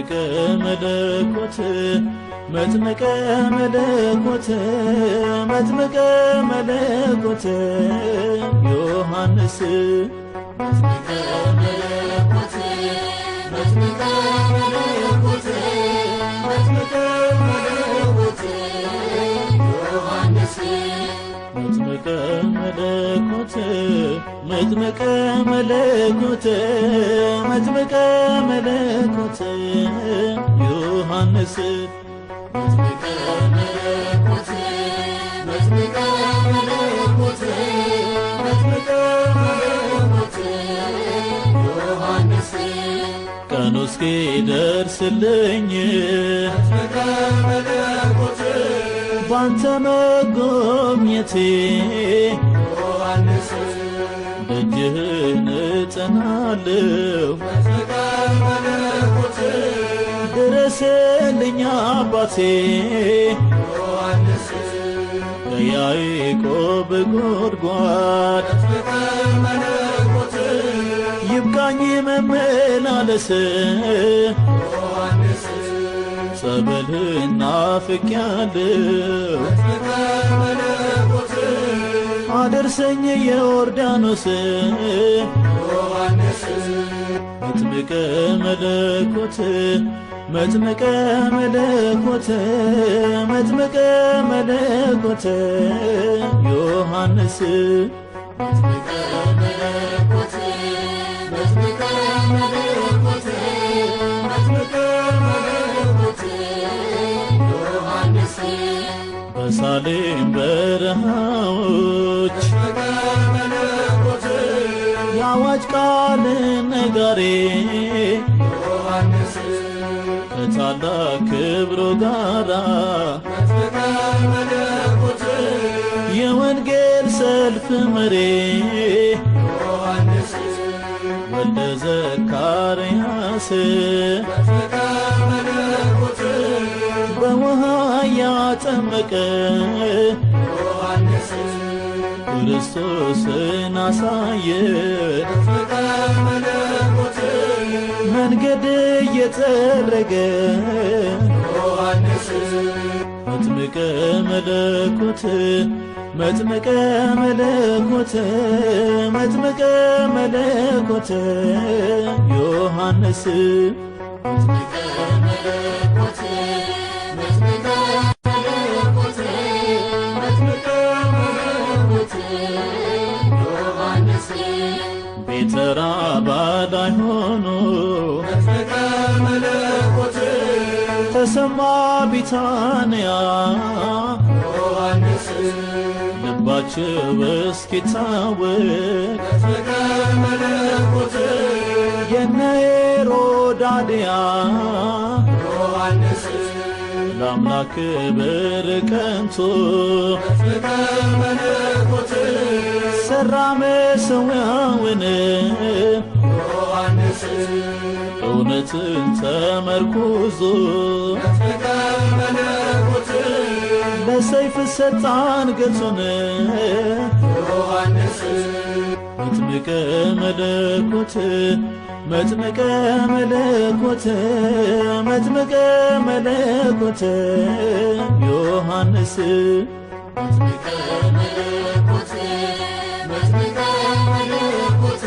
መጥምቀ መለኮት መጥምቀ መለኮት መጥምቀ መለኮት ዮሐንስ መጥምቀ መለኮት መጥምቀ መለኮት መጥምቀ መለኮት ዮሐንስ መጥምቀ መለኮት መጥምቀ መለኮት መጥምቀ መለኮት ዮሐንስ መጥምቀ መለኮት መጥምቀ መለኮት መጥምቀ መለኮት ዮሐንስ ቀኑ እስኪደርስልኝ መጥምቀ መለኮት ባንተ መጎብኘቴ ዮሐንስ ደጅህን እጸናለሁ መጥምቀ መለኮት ድረስልኝ አባቴ ዮሐንስ ከያዕቆብ ጉድጓድ መጥምቀ መለኮት ይብቃኝ መመላለስ ዮሐንስ ጸበልህን ናፍቄያለሁ መጥምቀ መለኮት አደርሰኝ የዮርዳኖስ ዮሐንስ መጥምቀ መለኮት መጥምቀ መለኮት መጥምቀ መለኮት ዮሐንስ መጥምቀ መለኮት መጥምቀ መለኮት መጥምቀ መለኮት ዮሐንስ በሳሌም በረሃዎች መጥምቀ መለኮት የአዋጅ ቃል ነጋሪ ዮሐንስ ከታላቅ ክብሩ ጋራ መጥምቀ መለኮት የወንጌል ሰልፍ መሪ ዮሐንስ ወልደ ዘካርያስ መጥምቀ መለኮት በውሃ ያጠመቀ ዮሐንስ ክርስቶስን አሳየ መጥምቀ መለኮት መንገድ እየጠረገ ዮሐንስ መጥምቀ መለኮት መጥምቀ መለኮት መጥምቀ መለኮት ዮሐንስ መጥምቀ መለኮት መጥምቀ መለኮት መጥምቀ መለኮት ዮሐንስ ቤተራባ ላይ ሆኖ መጥምቀ መለኮት ተሰማ ቢታንያ ዮሐንስ ልባቸው እስኪታወቅ መጥምቀ መለኮት የነ ሄሮዳድያ ዮሐንስ ለአምላክ ክብር ቀንቶ መጥምቀ መለኮት ሰራ መሠዊያውን ዮሐንስ እውነትን ተመርኩዞ መጥምቀ መለኮት ለሰይፍ ሰጣ አንገቱን ዮሐንስ መጥምቀ መለኮት መጥምቀ መለኮት መጥምቀ መለኮት ዮሐንስ መጥምቀ መለኮት መጥምቀ መለኮት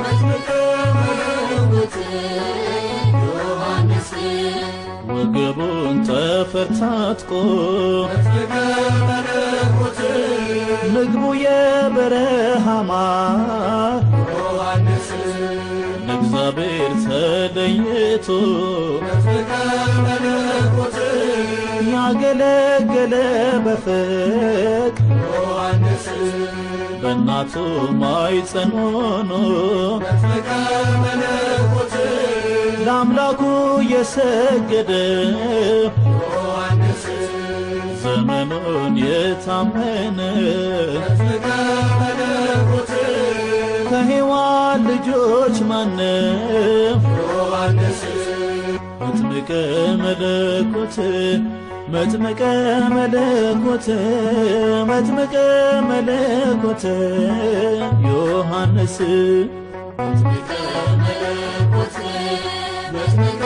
መጥምቀ መለኮት ዮሐንስ ወገቡን ጠፍር ታጥቆ መጥምቀ መለኮት ምግቡ የበረሃ ማር ዮሐንስ ለእግዚአብሔር ተለይቶ መጥምቀ መለኮት ያገለገለ በፍቅር ዮሐንስ በእናቱ ማኅፀን ሆኖ መጥምቀ መለኮት ለአምላኩ የሰገደ ዮሐንስ ዘመኑን የታመነ መጥምቀ መለኮት ከሔዋን ልጆች ማንም ዮሐንስ መጥምቀ መለኮት መጥምቀ መለኮት መጥምቀ መለኮት ዮሐንስ መጥምቀ መለኮት መጥምቀ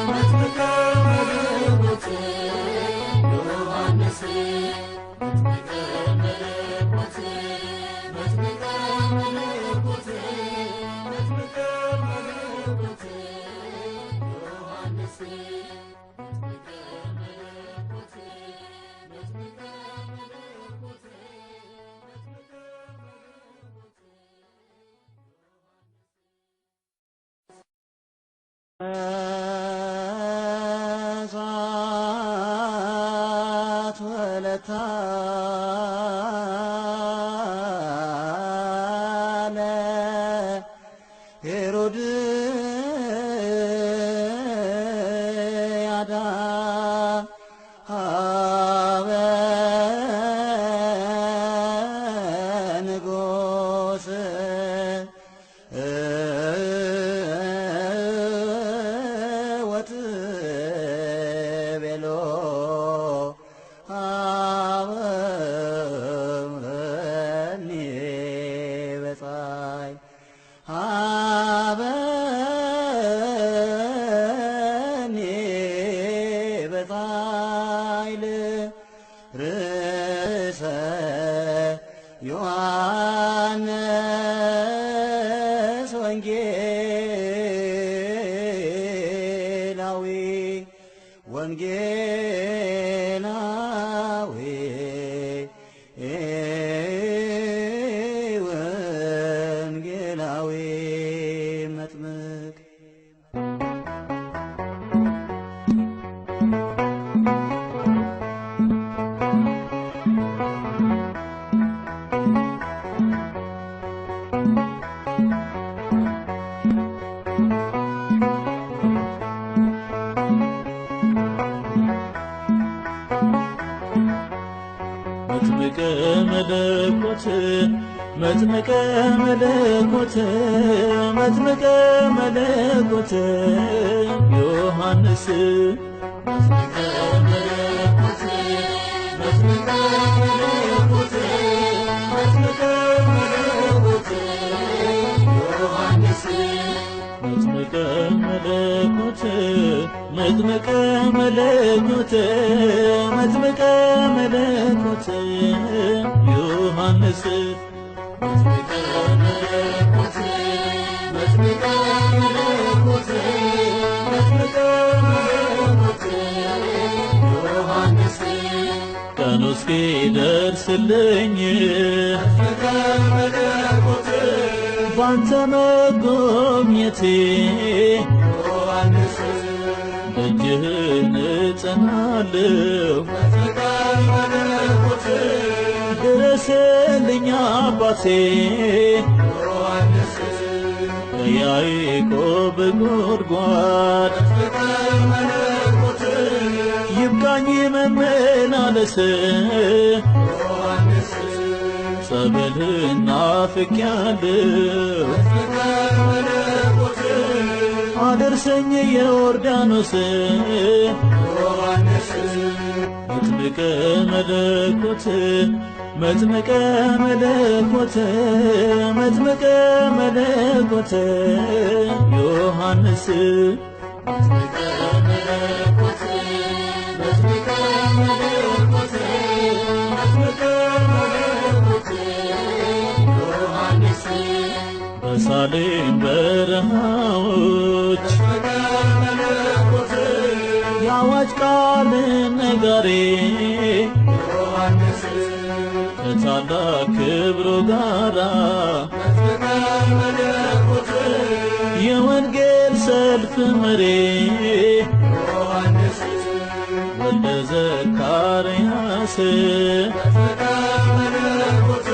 መጥምቀ መለኮት ዮሐንስ መጥምቀ መለኮት መጥምቀ መለኮት መጥምቀ መለኮት ዮሐንስ መጥምቀ መለኮት መጥምቀ መለኮት እሳት ወለታ ሄሮድያዳ ሀበ ንጉሥ ወትቤሎ ሀበኒ በጻይ ሀበኒ በጻይል ርእሰ ዮሐንስ ወንጌላዊ ወንጌላዊ ወንጌላዊ መጥምቅ መጥምቀ መለኮት መጥምቀ መለኮት መጥምቀ መለኮት ዮሐንስ መጥምቀ መለኮት መጥምቀ መለኮት መጥምቀ መለኮት ዮሐንስ መጥምቀ መለኮት መጥምቀ መለኮት መጥምቀ መለኮት ዮሐንስ መጥምቀ መለኮት መጥምቀ መለኮት መጥምቀ መለኮት ዮሐንስ ቀኑ እስኪደርስልኝ መጥምቀ መለኮት ባንተ መጎብኘቴ ዮሐንስ ደጅህን እጸናለሁ መጥምቀ መለኮት ድረስልኝ አባቴ ዮሐንስ ከያዕቆብ ጉድጓድ መጥምቀ መለኮት ይብቃኝ መመላለስ ዮሐንስ ጸበልህን ናፍቄያለሁ መጥምቀ መለኮት አደርሰኝ የዮርዳኖስ ዮሐንስ መጥምቀ መለኮት መጥምቀ መለኮት መጥምቀ መለኮት ዮሐንስ መጥምቀ መለኮት መጥምቀ መለኮት መጥምቀ መለኮት ዮሐንስ በሳሌም በረሃዎች መጥምቀ መለኮት የአዋጅ ቃል ነጋሪ ዮሐንስ ከታላቅ ክብሩ ጋራ መጥምቀ መለኮት የወንጌል ሰልፍ መሪ ዮሐንስ ወልደ ዘካርያስ መጥምቀ መለኮት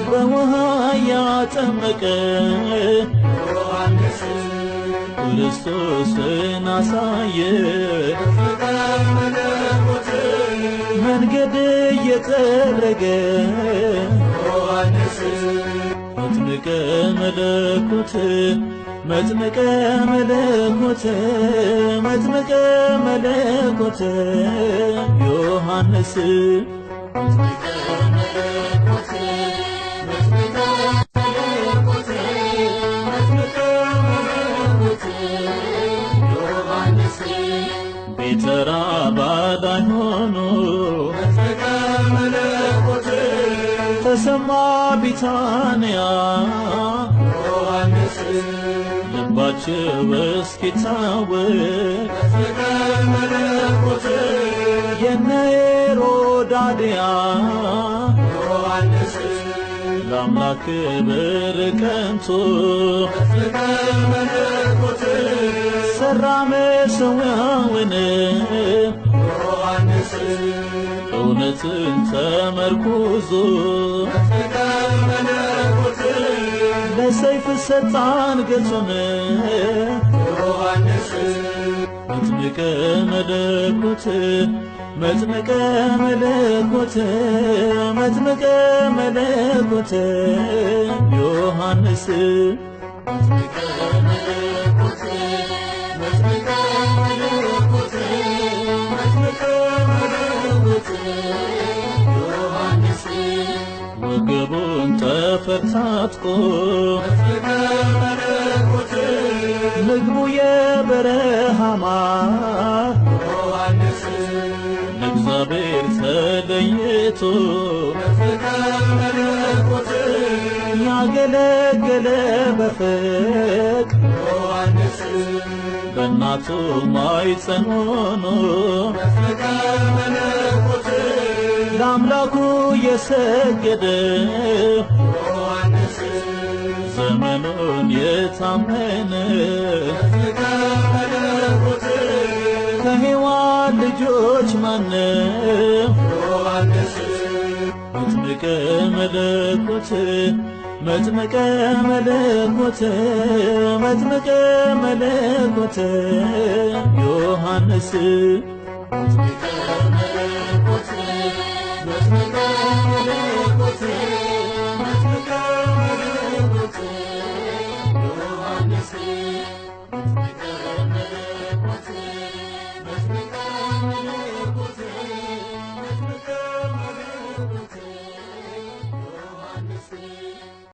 በውሃ ያጠመቀ ዮሐንስ ክርስቶስን አሳየ መጥምቀ መለኮት መንገድ እየጠረገ ዮሐንስ መጥምቀ መለኮት መጥምቀ መለኮት መጥምቀ መለኮት ዮሐንስ መጥምቀ መለኮት መጥምቀ መለኮት መጥምቀ መለኮት ተራባዳኝ ሆኖ መጥምቀ መለኮት ተሰማ ቢታንያ ዮሐንስ ልባቸው እስኪታወቅ መጥምቀ መለኮት የነ ሄሮዳድያ ዮሐንስ ለአምላክ ክብር ቀንቶ መጥምቀ መለኮት ሠራ መሠዊያውን ዮሐንስ እውነትን ተመርኩዞ መጥምቀ መለኮት ለሰይፍ ሰጣን ገጹን ዮሐንስ መጥምቀ መለኮት መጥምቀ መለኮት መጥምቀ መለኮት ዮሐንስ መጥምቀ መለኮት መጥምቀ መለኮት መጥምቀ መለኮት ዮሐንስ ወገቡን ጠፈር ታጥቆ መጥምቀ መለኮት ምግቡ የበረሃ ማር ዮሐንስ ለእግዚአብሔር ተለይቶ መጥምቀ መለኮት ያገለገለ በፍቅር ዮሐንስ በእናቱ ማኅፀን ሆኖ መጥምቀ መለኮት ለአምላኩ የሰገደ ዮሐንስ ዘመኑን የታመነ መጥምቀ መለኮት ከሔዋን ልጆች ማነው? ዮሐንስ መጥምቀ መለኮት መጥምቀ መለኮት መጥምቀ መለኮት ዮሐንስ መጥምቀ መለኮት መጥምቀ መለኮት መጥምቀ መለኮት ዮሐንስ